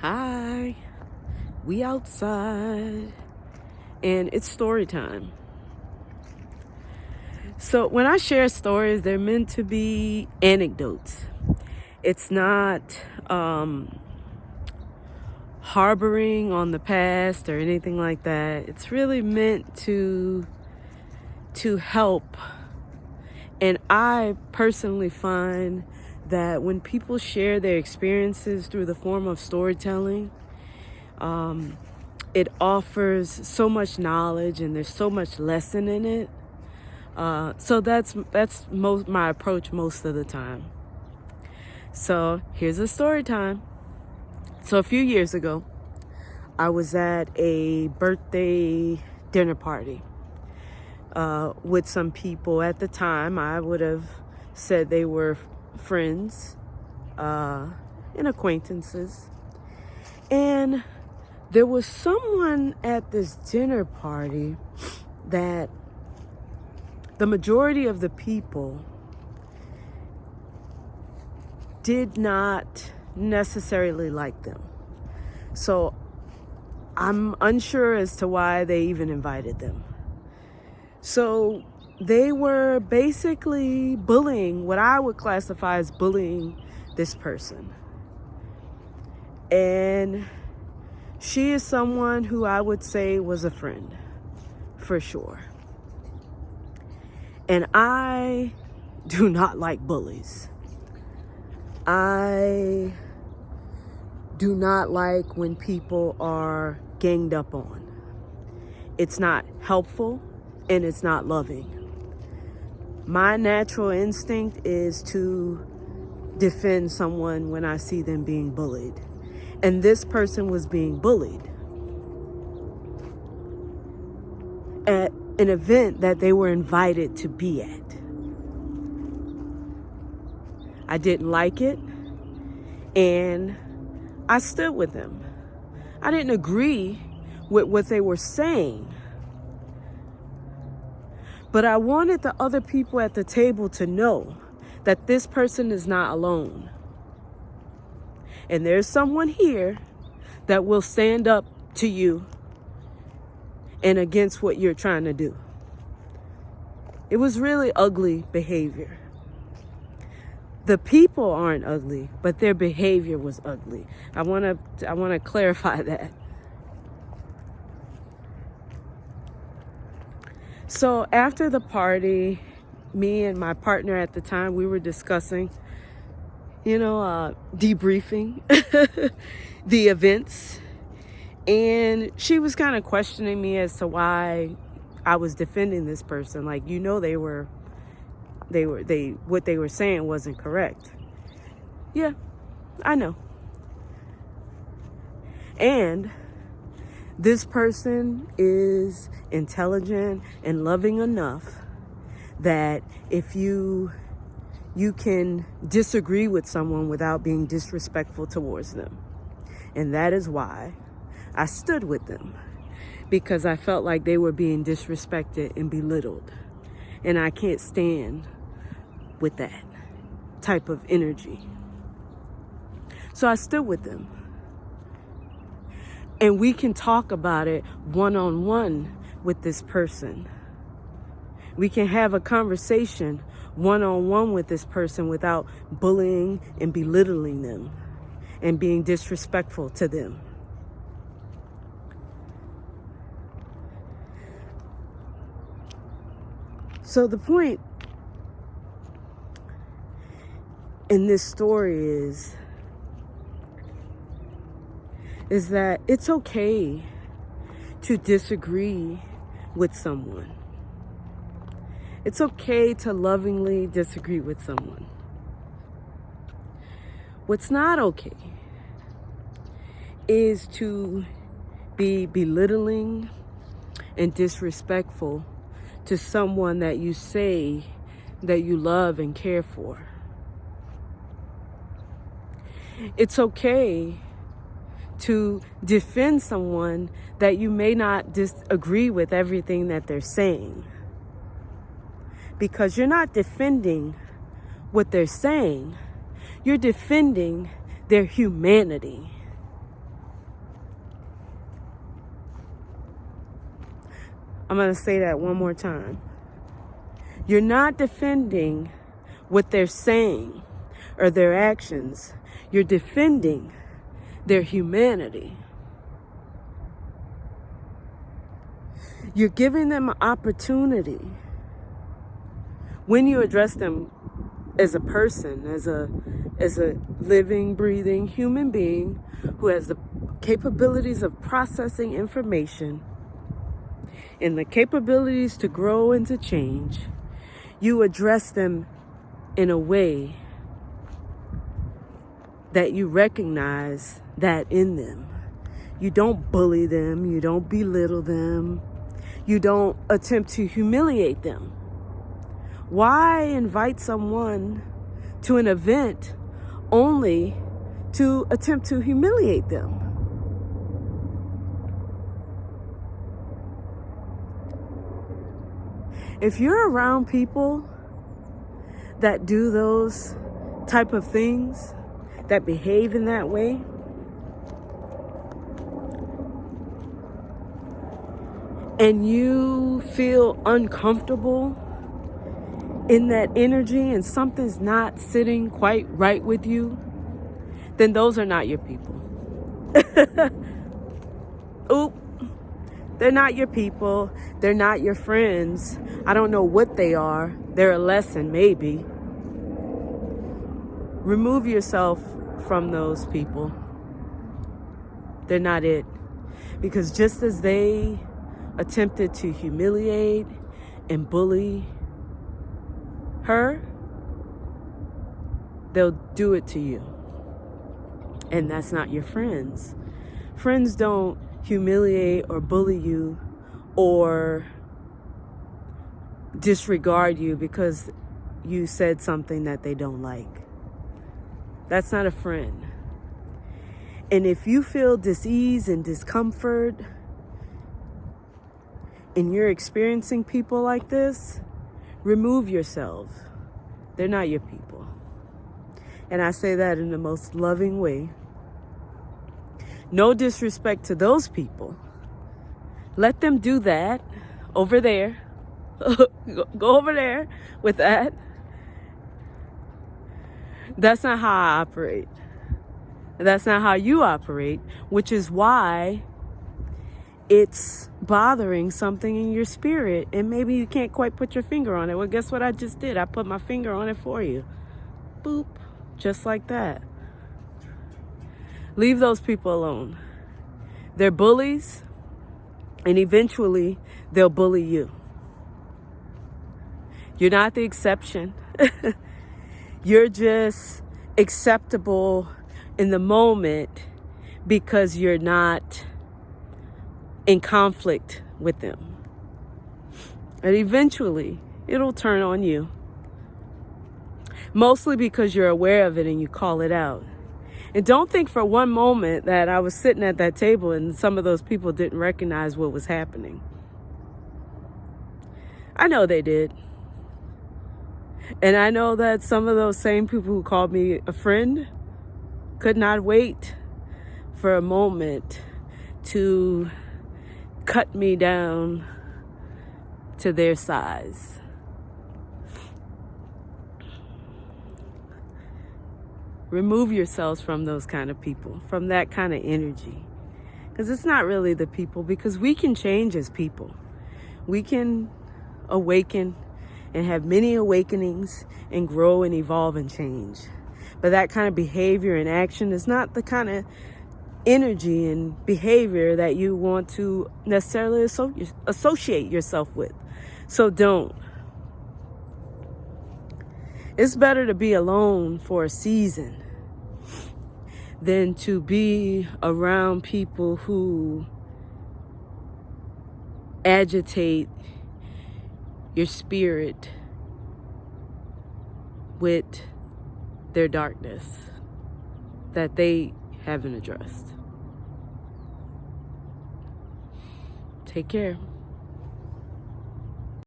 Hi, we outside, and it's story time. So when I share stories, they're meant to be anecdotes. It's not harboring on the past or anything like that. It's really meant to help. And I personally find that when people share their experiences through the form of storytelling, it offers so much knowledge and there's so much lesson in it. So that's my approach most of the time. So here's a story time. So a few years ago, I was at a birthday dinner party with some people. At the time, I would have said they were friends and acquaintances. And there was someone at this dinner party that the majority of the people did not necessarily like them. So I'm unsure as to why they even invited them. So they were basically bullying, what I would classify as bullying this person. And she is someone who I would say was a friend, for sure. And I do not like bullies. I do not like when people are ganged up on. It's not helpful and it's not loving. My natural instinct is to defend someone when I see them being bullied. And this person was being bullied at an event that they were invited to be at. I didn't like it, and I stood with them. I didn't agree with what they were saying, but I wanted the other people at the table to know that this person is not alone. And there's someone here that will stand up to you and against what you're trying to do. It was really ugly behavior. The people aren't ugly, but their behavior was ugly. I want to clarify that. So after the party, me and my partner at the time, we were discussing, debriefing the events. And she was kind of questioning me as to why I was defending this person. Like, what they were saying wasn't correct. Yeah, I know. And this person is intelligent and loving enough that if you can disagree with someone without being disrespectful towards them. And that is why I stood with them, because I felt like they were being disrespected and belittled. And I can't stand with that type of energy. So I stood with them. And we can talk about it one-on-one with this person. We can have a conversation one-on-one with this person without bullying and belittling them and being disrespectful to them. So the point in this story is that it's okay to disagree with someone. It's okay to lovingly disagree with someone. What's not okay is to be belittling and disrespectful to someone that you say that you love and care for. It's okay to defend someone that you may not disagree with everything that they're saying, because you're not defending what they're saying, you're defending their humanity. I'm going to say that one more time. You're not defending what they're saying or their actions. You're defending their humanity. You're giving them an opportunity. When you address them as a person, as a living, breathing human being who has the capabilities of processing information and the capabilities to grow and to change, you address them in a way that you recognize that in them. You don't bully them. You don't belittle them. You don't attempt to humiliate them. Why invite someone to an event only to attempt to humiliate them? If you're around people that do those type of things, that behave in that way, and you feel uncomfortable in that energy and something's not sitting quite right with you, then those are not your people. Oop. They're not your people. They're not your friends. I don't know what they are. They're a lesson, maybe. Remove yourself from those people. They're not it. Because just as they attempted to humiliate and bully her, they'll do it to you. And that's not your friends. Friends don't humiliate or bully you or disregard you because you said something that they don't like. That's not a friend. And if you feel dis-ease and discomfort and you're experiencing people like this, remove yourself. They're not your people. And I say that in the most loving way. No disrespect to those people. Let them do that over there. Go over there with that. That's not how I operate. That's not how you operate, which is why it's bothering something in your spirit, and maybe you can't quite put your finger on it. Well, guess what I just did? I put my finger on it for you. Boop. Just like that. Leave those people alone. They're bullies, and eventually they'll bully you. You're not the exception. You're just acceptable in the moment because you're not in conflict with them. And eventually it'll turn on you. Mostly because you're aware of it and you call it out. And don't think for one moment that I was sitting at that table and some of those people didn't recognize what was happening. I know they did. And I know that some of those same people who called me a friend could not wait for a moment to cut me down to their size. Remove yourselves from those kind of people, from that kind of energy. Because it's not really the people, because we can change as people. We can awaken and have many awakenings and grow and evolve and change. But that kind of behavior and action is not the kind of energy and behavior that you want to necessarily associate yourself with. So don't. It's better to be alone for a season than to be around people who agitate your spirit with their darkness that they haven't addressed. Take care.